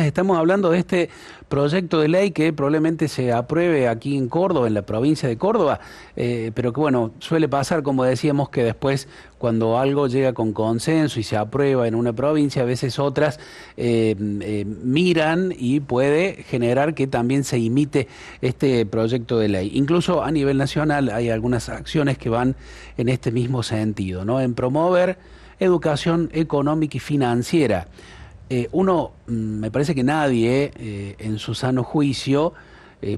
Estamos hablando de este proyecto de ley que probablemente se apruebe aquí en Córdoba, en la provincia de Córdoba, pero que bueno, suele pasar, como decíamos, que después cuando algo llega con consenso y se aprueba en una provincia, a veces otras miran y puede generar que también se imite este proyecto de ley. Incluso a nivel nacional hay algunas acciones que van en este mismo sentido, ¿no? En promover educación económica y financiera. Me parece que nadie en su sano juicio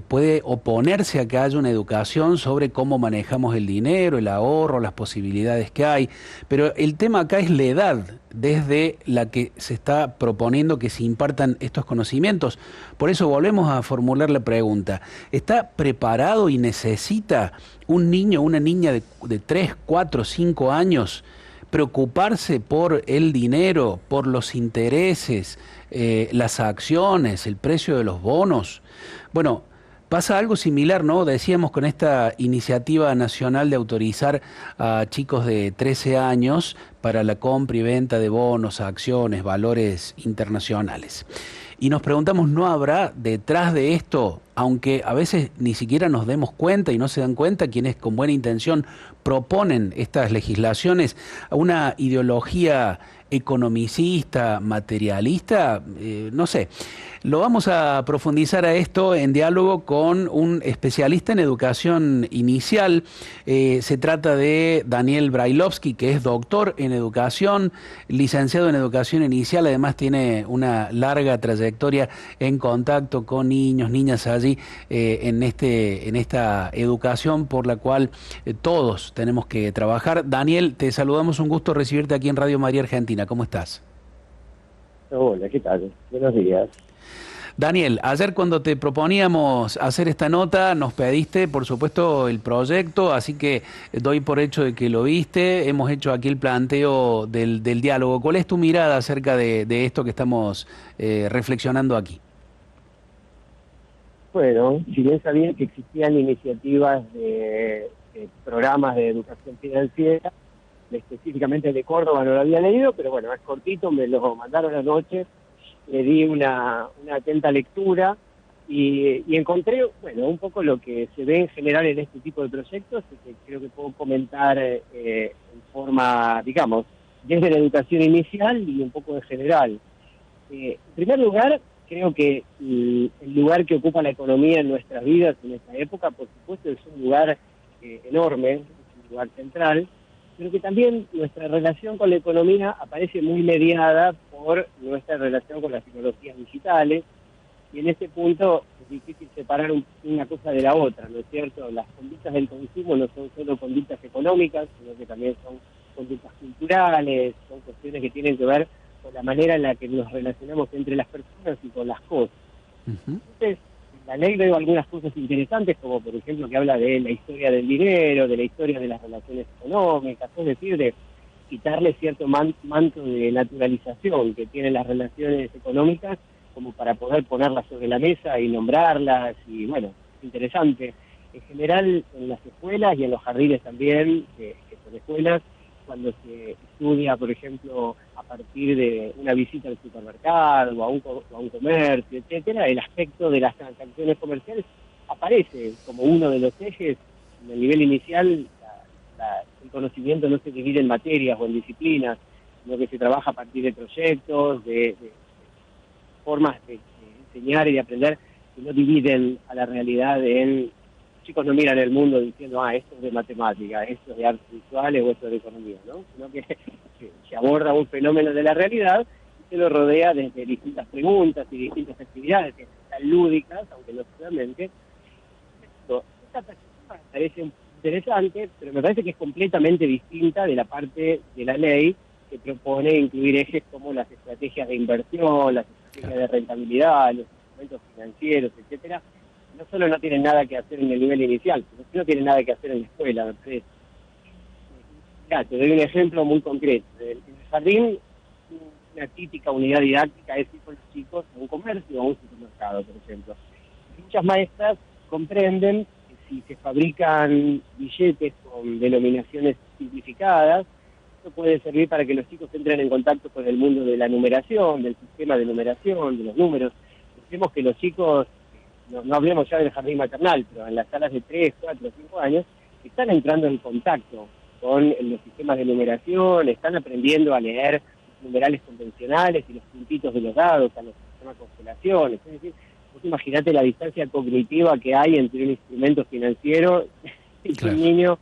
puede oponerse a que haya una educación sobre cómo manejamos el dinero, el ahorro, las posibilidades que hay, pero el tema acá es la edad desde la que se está proponiendo que se impartan estos conocimientos. Por eso volvemos a formular la pregunta, ¿está preparado y necesita un niño o una niña de 3, 4, 5 años preocuparse por el dinero, por los intereses, las acciones, el precio de los bonos? Bueno, pasa algo similar, ¿no? Decíamos con esta iniciativa nacional de autorizar a chicos de 13 años para la compra y venta de bonos, acciones, valores internacionales. Y nos preguntamos, ¿no habrá detrás de esto, aunque a veces ni siquiera nos demos cuenta y no se dan cuenta quienes con buena intención proponen estas legislaciones, una ideología economicista, materialista? No sé. Lo vamos a profundizar a esto en diálogo con un especialista en educación inicial. Se trata de Daniel Brailovsky, que es doctor en educación, licenciado en educación inicial, además tiene una larga trayectoria en contacto con niños, niñas allí en esta educación por la cual todos tenemos que trabajar. Daniel, te saludamos, un gusto recibirte aquí en Radio María Argentina. ¿Cómo estás? Hola, ¿qué tal? Buenos días. Daniel, ayer cuando te proponíamos hacer esta nota, nos pediste, por supuesto, el proyecto, así que doy por hecho de que lo viste. Hemos hecho aquí el planteo del diálogo. ¿Cuál es tu mirada acerca de esto que estamos reflexionando aquí? Bueno, si bien sabía que existían iniciativas de programas de educación financiera, específicamente de Córdoba no lo había leído, pero bueno, es cortito, me lo mandaron anoche, le di una atenta lectura y encontré, bueno, un poco lo que se ve en general en este tipo de proyectos y que creo que puedo comentar en forma, digamos, desde la educación inicial y un poco en general. En primer lugar, creo que el lugar que ocupa la economía en nuestras vidas en esta época, por supuesto, es un lugar enorme, es un lugar central, pero que también nuestra relación con la economía aparece muy mediada por nuestra relación con las tecnologías digitales, y en este punto es difícil separar una cosa de la otra, ¿no es cierto? Las conductas del consumo no son solo conductas económicas, sino que también son conductas culturales, son cuestiones que tienen que ver con la manera en la que nos relacionamos entre las personas y con las cosas. Ujú. Entonces, en la ley veo algunas cosas interesantes, como por ejemplo que habla de la historia del dinero, de la historia de las relaciones económicas, es decir, de quitarle cierto manto de naturalización que tienen las relaciones económicas, como para poder ponerlas sobre la mesa y nombrarlas, y bueno, es interesante. En general, en las escuelas y en los jardines también, que son escuelas, cuando se estudia, por ejemplo, a partir de una visita al supermercado o a un comercio, etcétera, el aspecto de las transacciones comerciales aparece como uno de los ejes. En el nivel inicial, el conocimiento no se divide en materias o en disciplinas, sino que se trabaja a partir de proyectos, de formas de enseñar y de aprender que no dividen a la realidad en... Chicos no miran el mundo diciendo, esto es de matemática, esto es de artes visuales o esto es de economía, ¿no? Sino que se aborda un fenómeno de la realidad y se lo rodea desde distintas preguntas y distintas actividades que están lúdicas, aunque no solamente. Esta perspectiva me parece interesante, pero me parece que es completamente distinta de la parte de la ley que propone incluir ejes como las estrategias de inversión, las estrategias Claro. de rentabilidad, los instrumentos financieros, etcétera. No solo no tienen nada que hacer en el nivel inicial, sino que no tienen nada que hacer en la escuela, me parece. Mirá, te doy un ejemplo muy concreto. En el jardín, una típica unidad didáctica es ir con los chicos a un comercio o a un supermercado, por ejemplo. Muchas maestras comprenden que si se fabrican billetes con denominaciones simplificadas, esto puede servir para que los chicos entren en contacto con el mundo de la numeración, del sistema de numeración, de los números. Pensemos que los chicos, no hablemos ya del jardín maternal, pero en las salas de 3, 4, 5 años, están entrando en contacto con los sistemas de numeración, están aprendiendo a leer numerales convencionales y los puntitos de los dados, a los sistemas de constelaciones. Es decir, vos imaginate la distancia cognitiva que hay entre un instrumento financiero y Claro. un niño,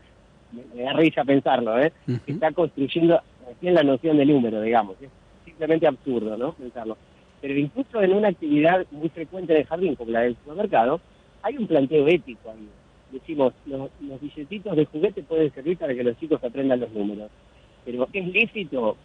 me da risa pensarlo, que está construyendo recién la noción de número, digamos. Es simplemente absurdo, ¿no?, pensarlo. Pero incluso en una actividad muy frecuente del jardín, como la del supermercado, hay un planteo ético ahí. Decimos, los billetitos de juguete pueden servir para que los chicos aprendan los números, pero es lícito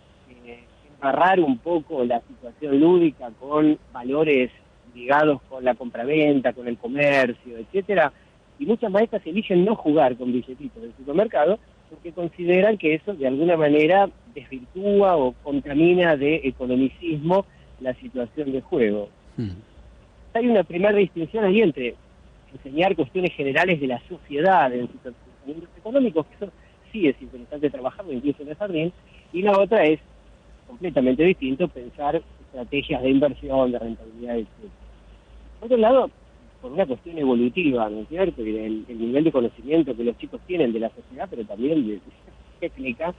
embarrar un poco la situación lúdica con valores ligados con la compraventa, con el comercio, etcétera, y muchas maestras eligen no jugar con billetitos del supermercado porque consideran que eso de alguna manera desvirtúa o contamina de economicismo la situación de juego. Hay una primera distinción ahí entre enseñar cuestiones generales de la sociedad en sus pensamientos económicos, que eso sí es interesante trabajarlo incluso en el jardín, y la otra es completamente distinto pensar estrategias de inversión, de rentabilidad, etc. Por otro lado, por una cuestión evolutiva, ¿no es cierto?, y del nivel de conocimiento que los chicos tienen de la sociedad, pero también de técnica,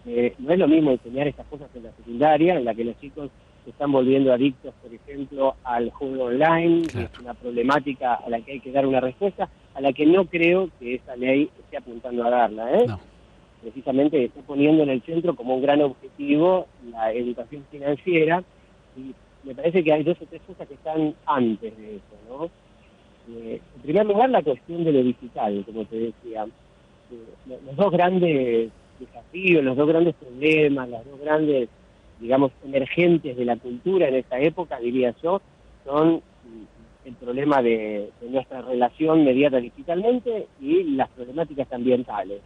no es lo mismo enseñar estas cosas en la secundaria, en la que los chicos se están volviendo adictos, por ejemplo, al juego online, Claro. que es una problemática a la que hay que dar una respuesta, a la que no creo que esta ley esté apuntando a darla, No. Precisamente está poniendo en el centro como un gran objetivo la educación financiera, y me parece que hay 2 o 3 cosas que están antes de eso, ¿no? En primer lugar, la cuestión de lo digital, como te decía. Los 2 grandes desafíos, los 2 grandes problemas, las 2 grandes, digamos, emergentes de la cultura en esta época, diría yo, son el problema de nuestra relación mediada digitalmente y las problemáticas ambientales.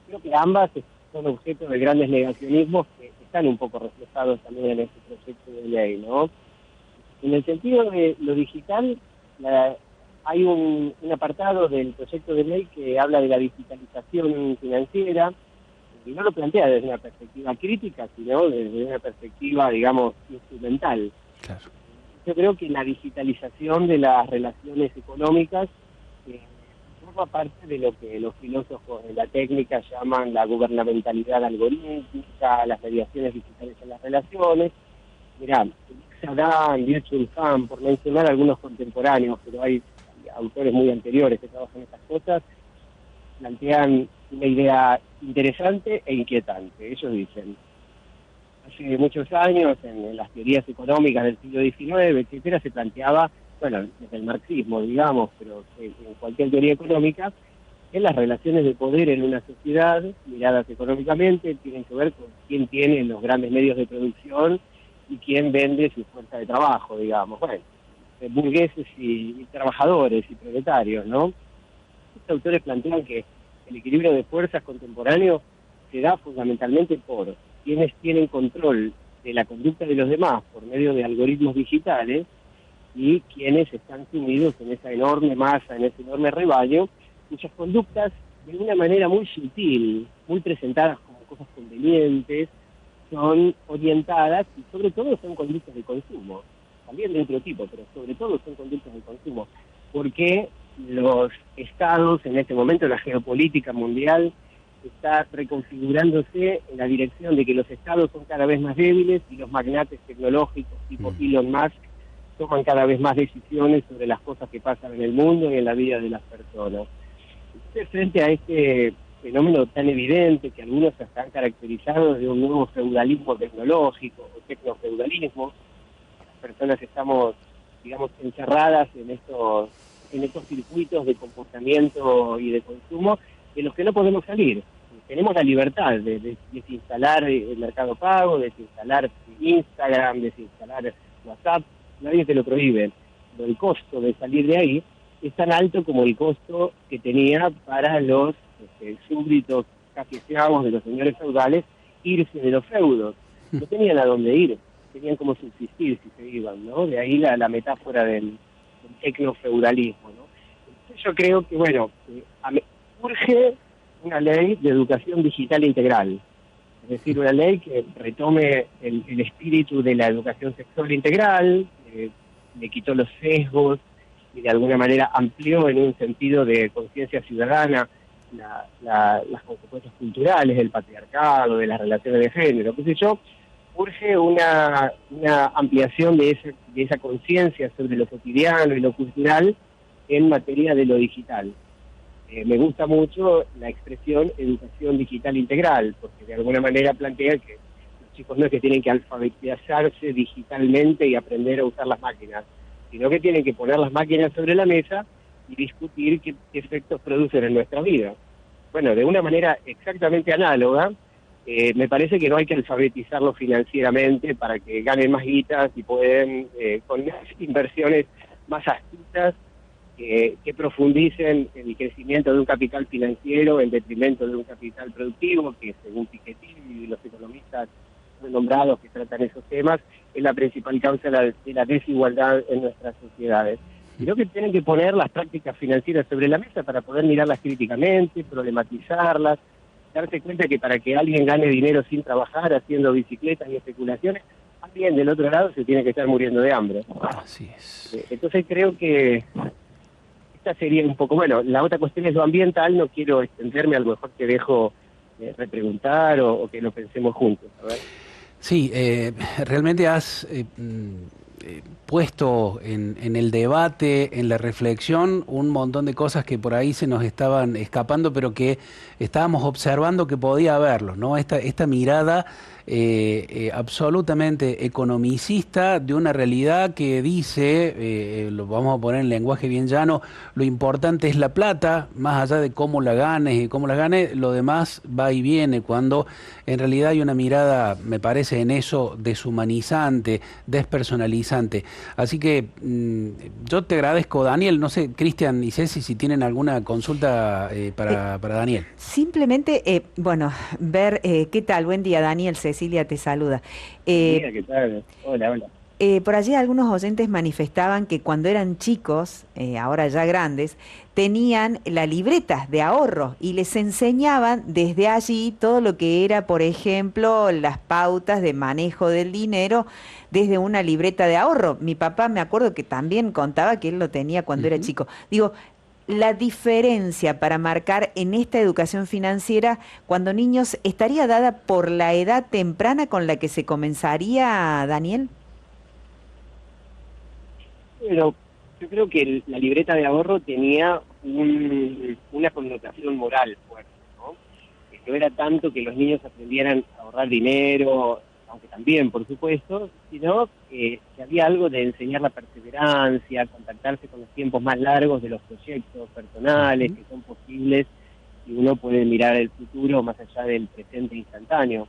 Creo que ambas son objeto de grandes negacionismos que están un poco reflejados también en este proyecto de ley, ¿no? En el sentido de lo digital, hay un apartado del proyecto de ley que habla de la digitalización financiera, y no lo plantea desde una perspectiva crítica, sino desde una perspectiva, digamos, instrumental. Claro. Yo creo que la digitalización de las relaciones económicas forma parte de lo que los filósofos de la técnica llaman la gubernamentalidad algorítmica, las mediaciones digitales en las relaciones. Mirá, Saddam, Byung-Chul Han, por mencionar algunos contemporáneos, pero hay autores muy anteriores que trabajan en estas cosas, plantean una idea interesante e inquietante. Ellos dicen, hace muchos años, en las teorías económicas del siglo XIX, etcétera, se planteaba, bueno, desde el marxismo, digamos, pero en cualquier teoría económica, que las relaciones de poder en una sociedad, miradas económicamente, tienen que ver con quién tiene los grandes medios de producción y quién vende su fuerza de trabajo, digamos. Bueno, burgueses y trabajadores y proletarios, ¿no? Estos autores plantean que el equilibrio de fuerzas contemporáneo se da fundamentalmente por quienes tienen control de la conducta de los demás por medio de algoritmos digitales y quienes están sumidos en esa enorme masa, en ese enorme rebaño, cuyas conductas, de una manera muy sutil, muy presentadas como cosas convenientes, son orientadas y sobre todo son conductas de consumo, también de otro tipo, pero sobre todo son conductas de consumo, porque los estados, en este momento la geopolítica mundial está reconfigurándose en la dirección de que los estados son cada vez más débiles y los magnates tecnológicos tipo Elon Musk toman cada vez más decisiones sobre las cosas que pasan en el mundo y en la vida de las personas. Entonces, frente a este fenómeno tan evidente que algunos hasta han caracterizado de un nuevo feudalismo tecnológico o tecnofeudalismo, las personas estamos, digamos, encerradas en estos circuitos de comportamiento y de consumo de los que no podemos salir. Tenemos la libertad de desinstalar el Mercado Pago, desinstalar Instagram, desinstalar WhatsApp, nadie te lo prohíbe. Pero el costo de salir de ahí es tan alto como el costo que tenía para los súbditos casi esclavos de los señores feudales irse de los feudos. No tenían a dónde ir, tenían como subsistir si se iban, ¿no? De ahí la metáfora del tecnofeudalismo, ¿no? Entonces yo creo que, bueno, urge una ley de educación digital integral, Es decir, una ley que retome el espíritu de la educación sexual integral, le quitó los sesgos y de alguna manera amplió en un sentido de conciencia ciudadana las consecuencias culturales del patriarcado, de las relaciones de género, qué sé yo. Urge una ampliación de esa conciencia sobre lo cotidiano y lo cultural en materia de lo digital. Me gusta mucho la expresión educación digital integral, porque de alguna manera plantea que los chicos no es que tienen que alfabetizarse digitalmente y aprender a usar las máquinas, sino que tienen que poner las máquinas sobre la mesa y discutir qué efectos producen en nuestra vida. Bueno, de una manera exactamente análoga, me parece que no hay que alfabetizarlos financieramente para que ganen más guitas y pueden, con inversiones más astutas, que profundicen en el crecimiento de un capital financiero en detrimento de un capital productivo, que según Piketty y los economistas nombrados que tratan esos temas, es la principal causa de la desigualdad en nuestras sociedades. Sino que tienen que poner las prácticas financieras sobre la mesa para poder mirarlas críticamente, problematizarlas, darse cuenta que para que alguien gane dinero sin trabajar, haciendo bicicletas y especulaciones, alguien del otro lado se tiene que estar muriendo de hambre. Así es. Entonces creo que esta sería un poco, bueno, la otra cuestión es lo ambiental, no quiero extenderme, a lo mejor te dejo repreguntar o que lo pensemos juntos. A ver. Sí, realmente has puesto en el debate, en la reflexión, un montón de cosas que por ahí se nos estaban escapando, pero que estábamos observando que podía haberlo, ¿no? Esta mirada absolutamente economicista de una realidad que dice, lo vamos a poner en lenguaje bien llano, lo importante es la plata, más allá de cómo la ganes y cómo la ganes, lo demás va y viene, cuando en realidad hay una mirada, me parece, en eso deshumanizante, despersonalizante. Así que yo te agradezco, Daniel. No sé, Cristian y Ceci, si tienen alguna consulta para Daniel. Simplemente, bueno, ver qué tal. Buen día, Daniel. Cecilia te saluda. Mira, ¿qué tal? Hola, hola. Por allí algunos oyentes manifestaban que cuando eran chicos, ahora ya grandes, tenían la libreta de ahorro y les enseñaban desde allí todo lo que era, por ejemplo, las pautas de manejo del dinero desde una libreta de ahorro. Mi papá me acuerdo que también contaba que él lo tenía cuando era chico. Digo, la diferencia para marcar en esta educación financiera cuando niños estaría dada por la edad temprana con la que se comenzaría, Daniel. Pero yo creo que la libreta de ahorro tenía una connotación moral fuerte, ¿no? Que no era tanto que los niños aprendieran a ahorrar dinero, aunque también, por supuesto, sino que había algo de enseñar la perseverancia, contactarse con los tiempos más largos de los proyectos personales que son posibles y uno puede mirar el futuro más allá del presente instantáneo.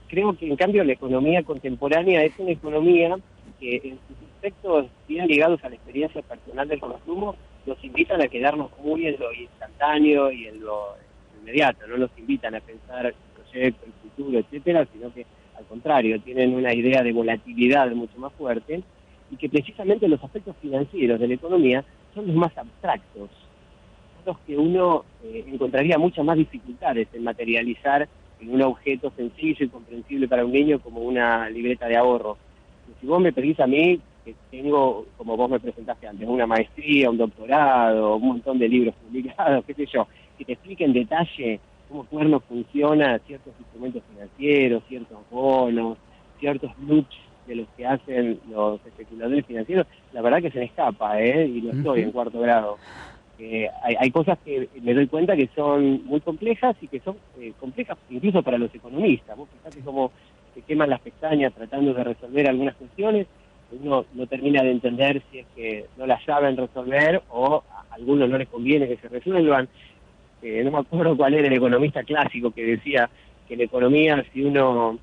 Creo que, en cambio, la economía contemporánea es una economía que en sus aspectos bien ligados a la experiencia personal del consumo nos invitan a quedarnos muy en lo instantáneo y en lo inmediato, no nos invitan a pensar el proyecto, el futuro, etcétera, sino que al contrario, tienen una idea de volatilidad mucho más fuerte y que precisamente los aspectos financieros de la economía son los más abstractos, son los que uno encontraría muchas más dificultades en materializar en un objeto sencillo y comprensible para un niño como una libreta de ahorro. Si vos me pedís a mí, que tengo, como vos me presentaste antes, una maestría, un doctorado, un montón de libros publicados, qué sé yo, que te explique en detalle cómo Cuerno funciona, ciertos instrumentos financieros, ciertos bonos, ciertos loops de los que hacen los especuladores financieros, la verdad que se me escapa, y lo estoy en cuarto grado. Hay cosas que me doy cuenta que son muy complejas y que son complejas incluso para los economistas. Vos fijate cómo se queman las pestañas tratando de resolver algunas cuestiones, uno no termina de entender si es que no las saben resolver o a algunos no les conviene que se resuelvan. No me acuerdo cuál era el economista clásico que decía que la economía, si uno,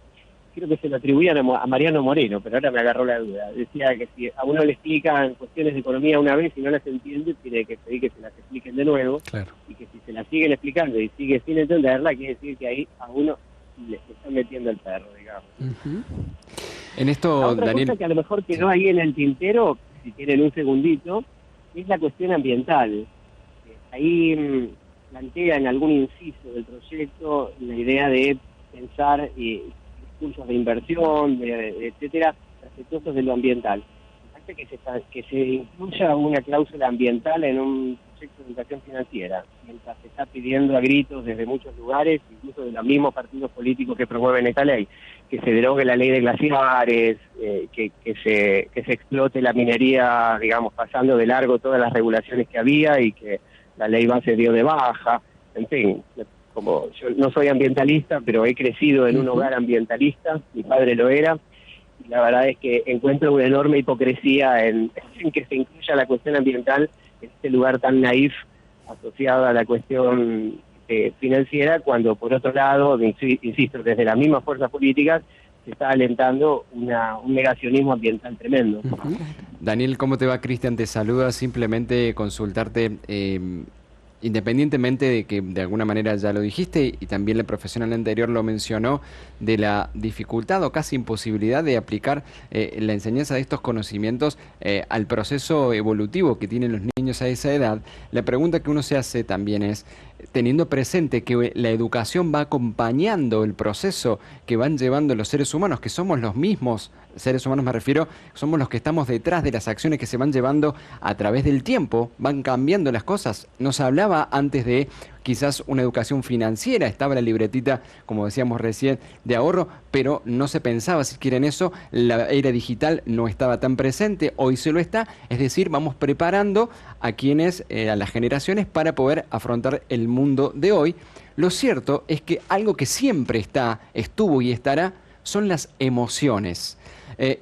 creo que se lo atribuían a Mariano Moreno, pero ahora me agarró la duda, decía que si a uno le explican cuestiones de economía una vez y no las entiende, tiene que pedir que se las expliquen de nuevo, claro. Y que si se las siguen explicando y sigue sin entenderla, quiere decir que ahí a uno le están metiendo el perro, digamos. En esto, la otra Daniel, cosa que a lo mejor quedó ahí en el tintero, si tienen un segundito, es la cuestión ambiental. Ahí plantea en algún inciso del proyecto la idea de pensar discursos de inversión, etcétera, respetuosos de lo ambiental. Que se incluya una cláusula ambiental en un proyecto de educación financiera, mientras se está pidiendo a gritos desde muchos lugares, incluso de los mismos partidos políticos que promueven esta ley, que se derogue la ley de glaciares, que se explote la minería, digamos, pasando de largo todas las regulaciones que había y que la ley base dio de baja. En fin, como yo no soy ambientalista, pero he crecido en un hogar ambientalista, mi padre lo era, y la verdad es que encuentro una enorme hipocresía en que se incluya la cuestión ambiental en este lugar tan naif asociado a la cuestión financiera, cuando por otro lado, insisto, desde las mismas fuerzas políticas se está alentando un negacionismo ambiental tremendo. Daniel, ¿cómo te va? Cristian te saluda. Simplemente consultarte, independientemente de que de alguna manera ya lo dijiste y también la profesional anterior lo mencionó, de la dificultad o casi imposibilidad de aplicar la enseñanza de estos conocimientos al proceso evolutivo que tienen los niños a esa edad, la pregunta que uno se hace también es, teniendo presente que la educación va acompañando el proceso que van llevando los seres humanos, que somos los mismos seres humanos, me refiero, somos los que estamos detrás de las acciones que se van llevando a través del tiempo, van cambiando las cosas. Nos hablaba antes de quizás una educación financiera, estaba la libretita, como decíamos recién, de ahorro, pero no se pensaba siquiera en eso, la era digital no estaba tan presente, hoy se lo está, es decir, vamos preparando a quienes, a las generaciones para poder afrontar el mundo de hoy. Lo cierto es que algo que siempre estuvo y estará, son las emociones.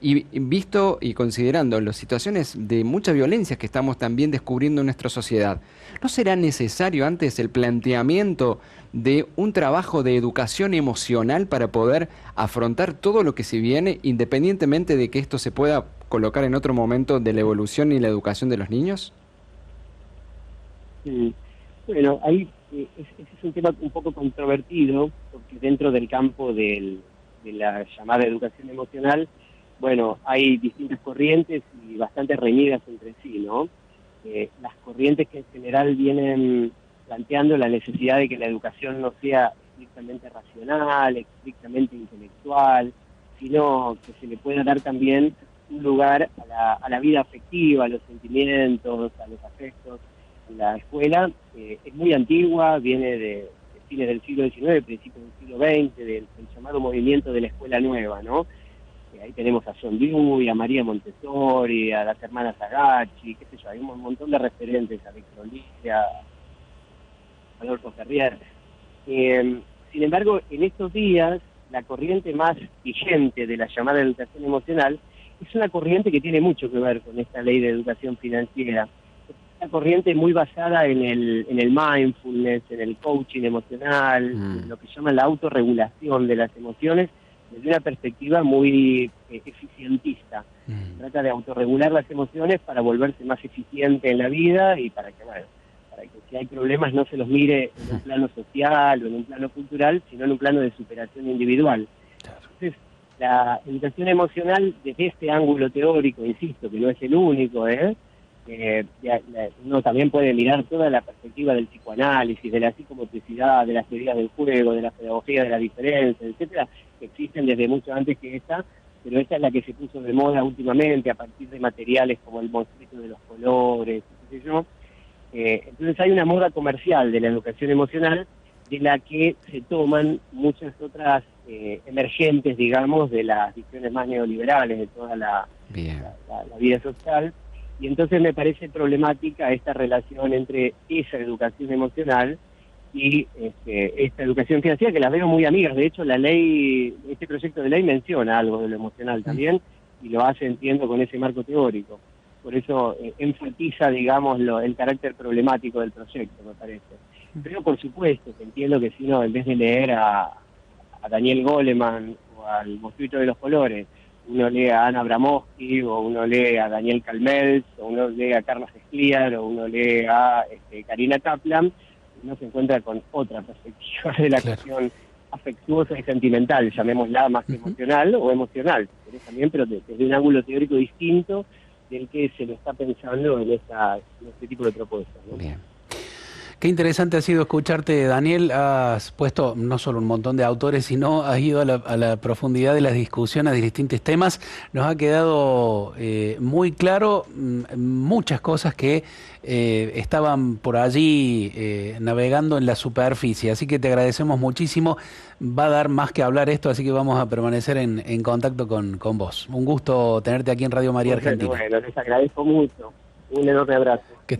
Y visto y considerando las situaciones de mucha violencia que estamos también descubriendo en nuestra sociedad, ¿no será necesario antes el planteamiento de un trabajo de educación emocional para poder afrontar todo lo que se viene, independientemente de que esto se pueda colocar en otro momento de la evolución y la educación de los niños? Bueno, ahí ese es un tema un poco controvertido, porque dentro del campo de la llamada educación emocional, bueno, hay distintas corrientes y bastante reñidas entre sí, ¿no? Las corrientes que en general vienen planteando la necesidad de que la educación no sea estrictamente racional, estrictamente intelectual, sino que se le pueda dar también un lugar a la vida afectiva, a los sentimientos, a los afectos. La escuela es muy antigua, viene de fines del siglo XIX, principios del siglo XX, del llamado movimiento de la escuela nueva, ¿no? Ahí tenemos a John Dewey, a María Montessori, a las hermanas Agachi, qué sé yo, hay un montón de referentes, a Víctor Oliva, a Adolfo Ferrier. Sin embargo, en estos días, la corriente más vigente de la llamada educación emocional es una corriente que tiene mucho que ver con esta ley de educación financiera. Es una corriente muy basada en el mindfulness, en el coaching emocional, en lo que llama la autorregulación de las emociones, desde una perspectiva muy eficientista. Trata de autorregular las emociones para volverse más eficiente en la vida y para que, bueno, para que si hay problemas no se los mire en un plano social o en un plano cultural, sino en un plano de superación individual. Entonces, la educación emocional, desde este ángulo teórico, insisto, que no es el único, uno también puede mirar toda la perspectiva del psicoanálisis, de la psicomotricidad, de las teorías del juego, de la pedagogía de la diferencia, etcétera, que existen desde mucho antes que esta, pero esta es la que se puso de moda últimamente a partir de materiales como el monstruito de los colores, qué sé yo. Entonces hay una moda comercial de la educación emocional de la que se toman muchas otras emergentes, digamos, de las visiones más neoliberales de toda la vida social. Y entonces me parece problemática esta relación entre esa educación emocional y esta educación financiera, que las veo muy amigas. De hecho, la ley, este proyecto de ley menciona algo de lo emocional también, y lo hace, entiendo, con ese marco teórico. Por eso enfatiza, digamos, el carácter problemático del proyecto, me parece. Pero, por supuesto, que entiendo que si uno, en vez de leer a Daniel Goleman o al Monstruito de los Colores, uno lee a Ana Abramovsky, o uno lee a Daniel Calmels, o uno lee a Carlos Escliar, o uno lee a Karina Kaplan, uno se encuentra con otra perspectiva de la cuestión afectuosa y sentimental, llamémosla más que emocional o emocional, también, pero desde un ángulo teórico distinto del que se lo está pensando en este tipo de propuestas, ¿no? Bien. Qué interesante ha sido escucharte, Daniel. Has puesto no solo un montón de autores, sino has ido a la profundidad de las discusiones de distintos temas. Nos ha quedado muy claro muchas cosas que estaban por allí navegando en la superficie. Así que te agradecemos muchísimo. Va a dar más que hablar esto, así que vamos a permanecer en contacto con vos. Un gusto tenerte aquí en Radio María Argentina. Bueno, les agradezco mucho. Un enorme abrazo. Que